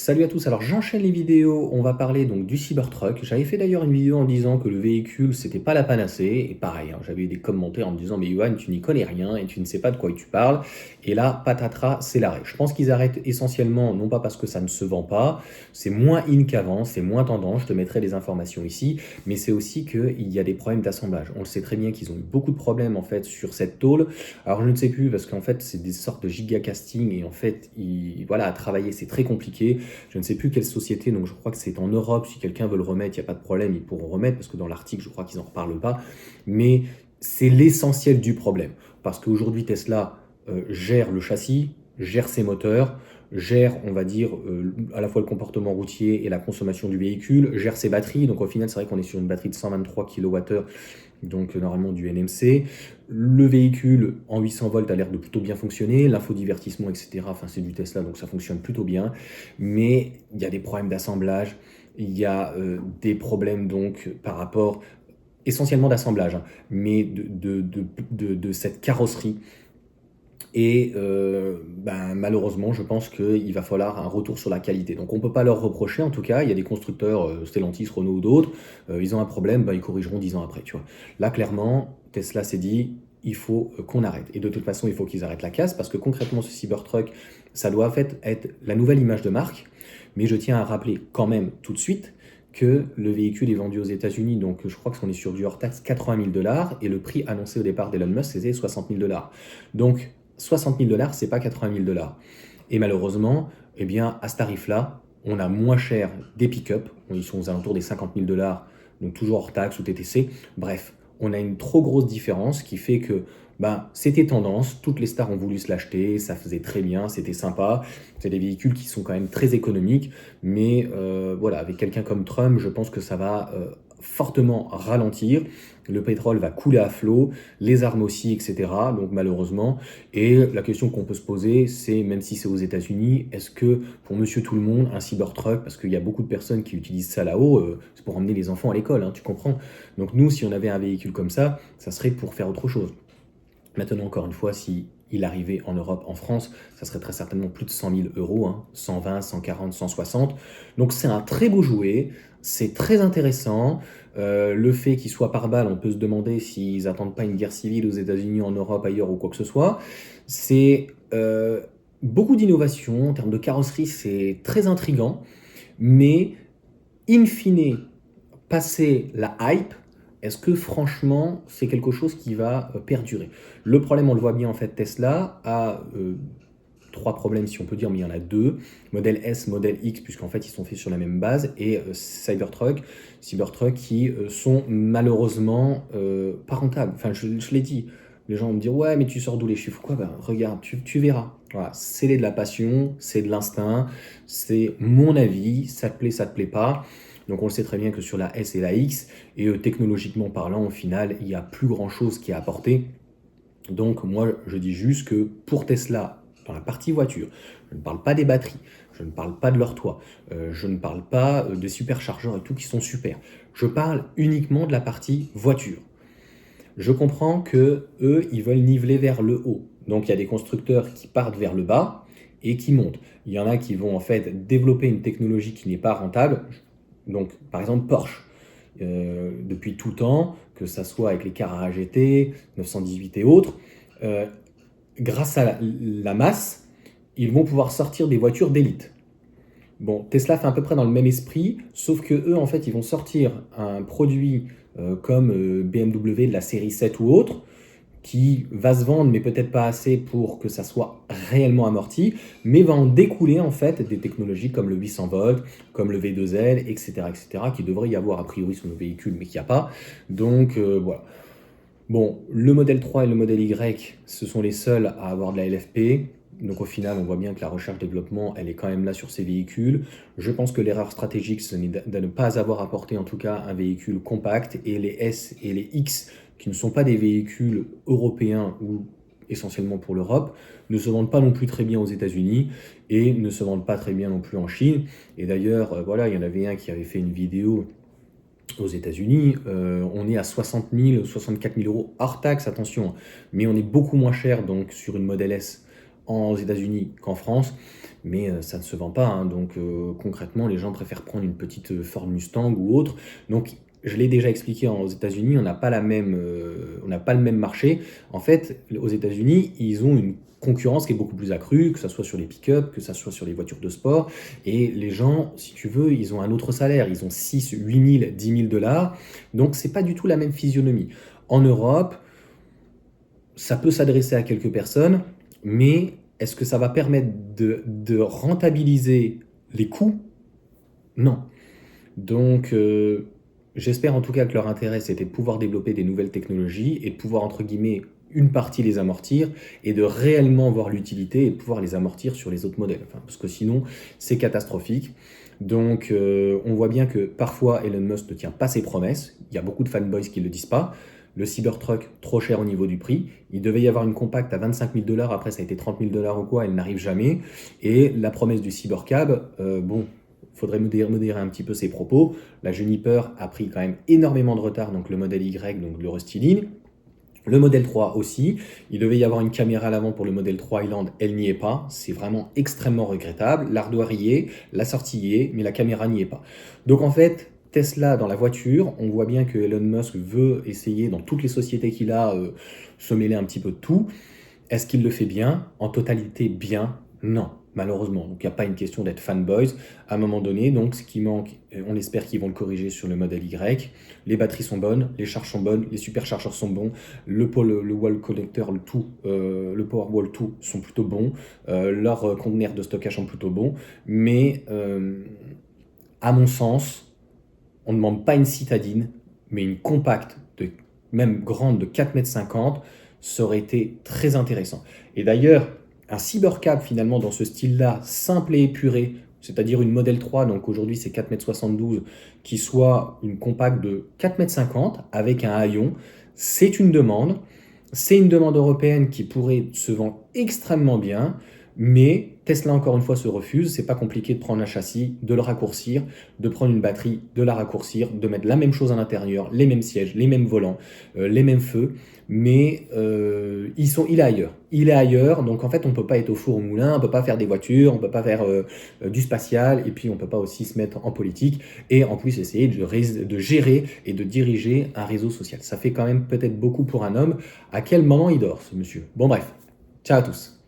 Salut à tous, alors j'enchaîne les vidéos, on va parler donc du Cybertruck. J'avais fait d'ailleurs une vidéo en disant que le véhicule c'était pas la panacée, et pareil, hein, j'avais eu des commentaires en me disant mais Yoann tu n'y connais rien et tu ne sais pas de quoi tu parles, et là patatras c'est l'arrêt. Je pense qu'ils arrêtent essentiellement, non pas parce que ça ne se vend pas, c'est moins in qu'avant, c'est moins tendance, je te mettrai les informations ici, mais c'est aussi qu'il y a des problèmes d'assemblage. On le sait très bien qu'ils ont eu beaucoup de problèmes en fait sur cette tôle, alors je ne sais plus parce qu'en fait c'est des sortes de giga casting et en fait voilà, à travailler c'est très compliqué. Je ne sais plus quelle société, donc je crois que c'est en Europe. Si quelqu'un veut le remettre, il n'y a pas de problème, ils pourront remettre, parce que dans l'article, je crois qu'ils n'en reparlent pas. Mais c'est l'essentiel du problème. Parce qu'aujourd'hui, Tesla gère le châssis, gère ses moteurs, gère, on va dire, à la fois le comportement routier et la consommation du véhicule, gère ses batteries. Donc au final, c'est vrai qu'on est sur une batterie de 123 kWh, donc normalement du NMC. Le véhicule en 800 volts a l'air de plutôt bien fonctionner, l'infodivertissement, etc. Enfin, c'est du Tesla, donc ça fonctionne plutôt bien. Mais il y a des problèmes d'assemblage, il y a des problèmes donc par rapport essentiellement d'assemblage, hein, mais de cette carrosserie. Et malheureusement, je pense qu'il va falloir un retour sur la qualité. Donc on ne peut pas leur reprocher, en tout cas, il y a des constructeurs, Stellantis, Renault ou d'autres, ils ont un problème, ils corrigeront 10 ans après, tu vois. Là, clairement, Tesla s'est dit, il faut qu'on arrête. Et de toute façon, il faut qu'ils arrêtent la casse, parce que concrètement, ce Cybertruck, ça doit en fait être la nouvelle image de marque. Mais je tiens à rappeler quand même tout de suite que le véhicule est vendu aux États-Unis, donc je crois qu'on est sur du hors taxe 80 000 dollars, et le prix annoncé au départ d'Elon Musk, c'était 60 000 dollars. Donc 60 000 dollars, c'est pas 80 000 dollars. Et malheureusement, eh bien, à ce tarif-là, on a moins cher des pick-up, ils sont aux alentours des 50 000 dollars, donc toujours hors taxe ou TTC. Bref, on a une trop grosse différence qui fait que c'était tendance, toutes les stars ont voulu se l'acheter, ça faisait très bien, c'était sympa. C'est des véhicules qui sont quand même très économiques, mais voilà, avec quelqu'un comme Trump, je pense que ça va fortement ralentir. Le pétrole va couler à flot, les armes aussi, etc. Donc malheureusement, et la question qu'on peut se poser, c'est, même si c'est aux États-Unis, est-ce que pour monsieur tout le monde, un Cybertruck, parce qu'il y a beaucoup de personnes qui utilisent ça là-haut, c'est pour emmener les enfants à l'école, hein, tu comprends? Donc nous, si on avait un véhicule comme ça serait pour faire autre chose. Maintenant, encore une fois, si il arrivait en Europe, en France, ça serait très certainement plus de 100 000 euros, hein, 120, 140, 160. Donc c'est un très beau jouet, c'est très intéressant. Le fait qu'il soit par balle, on peut se demander s'ils n'attendent pas une guerre civile aux États-Unis, en Europe, ailleurs ou quoi que ce soit. C'est beaucoup d'innovation en termes de carrosserie, c'est très intriguant, mais in fine, passer la hype, est-ce que franchement c'est quelque chose qui va perdurer? Le problème, on le voit bien en fait, Tesla a trois problèmes si on peut dire, mais il y en a deux. Modèle S, modèle X, puisqu'en fait ils sont faits sur la même base, et Cybertruck qui sont malheureusement pas rentables. Enfin, je l'ai dit. Les gens vont me dire ouais mais tu sors d'où les chiffres? Quoi? Regarde, tu verras. Voilà, c'est de la passion, c'est de l'instinct, c'est mon avis, ça te plaît pas. Donc on le sait très bien que sur la S et la X, et technologiquement parlant, au final, il n'y a plus grand-chose qui est apporté. Donc moi, je dis juste que pour Tesla, dans la partie voiture, je ne parle pas des batteries, je ne parle pas de leur toit, je ne parle pas des superchargeurs et tout qui sont super. Je parle uniquement de la partie voiture. Je comprends que eux, ils veulent niveler vers le haut. Donc il y a des constructeurs qui partent vers le bas et qui montent. Il y en a qui vont en fait développer une technologie qui n'est pas rentable. Donc par exemple Porsche, depuis tout temps, que ça soit avec les Carrera GT, 918 et autres, euh, grâce à la masse, ils vont pouvoir sortir des voitures d'élite. Bon, Tesla fait à peu près dans le même esprit, sauf que eux, en fait, ils vont sortir un produit comme BMW de la série 7 ou autre, qui va se vendre, mais peut-être pas assez pour que ça soit réellement amorti, mais va en découler en fait des technologies comme le 800 volts, comme le V2L, etc., etc., qui devrait y avoir a priori sur nos véhicules, mais qu'il n'y a pas. Donc voilà. Bon, le modèle 3 et le modèle Y, ce sont les seuls à avoir de la LFP. Donc au final, on voit bien que la recherche-développement, elle est quand même là sur ces véhicules. Je pense que l'erreur stratégique, c'est de ne pas avoir apporté en tout cas un véhicule compact. Et les S et les X, qui ne sont pas des véhicules européens ou essentiellement pour l'Europe, ne se vendent pas non plus très bien aux États-Unis et ne se vendent pas très bien non plus en Chine. Et d'ailleurs, voilà, il y en avait un qui avait fait une vidéo aux États-Unis, on est à 60 000, 64 000 euros hors taxe, attention, mais on est beaucoup moins cher donc sur une Model S aux États-Unis qu'en France, mais ça ne se vend pas, hein. Donc concrètement, les gens préfèrent prendre une petite Ford Mustang ou autre. Donc je l'ai déjà expliqué aux États-Unis, on n'a pas le même marché. En fait, aux États-Unis, ils ont une concurrence qui est beaucoup plus accrue, que ce soit sur les pick-up, que ce soit sur les voitures de sport. Et les gens, si tu veux, ils ont un autre salaire. Ils ont 6, 8 000, 10 000 dollars. Donc, c'est pas du tout la même physionomie. En Europe, ça peut s'adresser à quelques personnes, mais est-ce que ça va permettre de rentabiliser les coûts? Non. Donc, j'espère en tout cas que leur intérêt, c'était de pouvoir développer des nouvelles technologies et de pouvoir, entre guillemets, une partie les amortir et de réellement voir l'utilité et de pouvoir les amortir sur les autres modèles. Enfin, parce que sinon, c'est catastrophique. Donc, on voit bien que parfois, Elon Musk ne tient pas ses promesses. Il y a beaucoup de fanboys qui ne le disent pas. Le Cybertruck, trop cher au niveau du prix. Il devait y avoir une compacte à 25 000 dollars. Après, ça a été 30 000 dollars ou quoi. Elle n'arrive jamais. Et la promesse du Cybercab, bon, faudrait modérer un petit peu ses propos. La Juniper a pris quand même énormément de retard, donc le modèle Y, donc le restyling. Le modèle 3 aussi, il devait y avoir une caméra à l'avant pour le modèle 3 Highland, elle n'y est pas, c'est vraiment extrêmement regrettable, l'ardoise y est, la sortie y est, mais la caméra n'y est pas. Donc en fait, Tesla dans la voiture, on voit bien que Elon Musk veut essayer dans toutes les sociétés qu'il a se mêler un petit peu de tout. Est-ce qu'il le fait bien? En totalité bien? Non, malheureusement. Donc il n'y a pas une question d'être fanboys. À un moment donné, donc ce qui manque, on espère qu'ils vont le corriger sur le modèle Y. Les batteries sont bonnes, les charges sont bonnes, les superchargeurs sont bons, le wall connector, le Powerwall 2 sont plutôt bons, leurs conteneurs de stockage sont plutôt bons, mais à mon sens, on ne demande pas une citadine, mais une compacte, même grande de 4,50 m, ça aurait été très intéressant. Et d'ailleurs, un Cybercab finalement dans ce style-là, simple et épuré, c'est-à-dire une Model 3, donc aujourd'hui c'est 4,72 m, qui soit une compacte de 4,50 m avec un haillon, c'est une demande. C'est une demande européenne qui pourrait se vendre extrêmement bien, mais Tesla encore une fois se refuse. C'est pas compliqué de prendre un châssis, de le raccourcir, de prendre une batterie, de la raccourcir, de mettre la même chose à l'intérieur, les mêmes sièges, les mêmes volants, les mêmes feux, mais il est ailleurs. Il est ailleurs, donc en fait on peut pas être au four au moulin, on peut pas faire des voitures, on peut pas faire du spatial, et puis on peut pas aussi se mettre en politique et en plus essayer de gérer et de diriger un réseau social. Ça fait quand même peut-être beaucoup pour un homme. À quel moment il dort, ce monsieur? Bon bref, ciao à tous.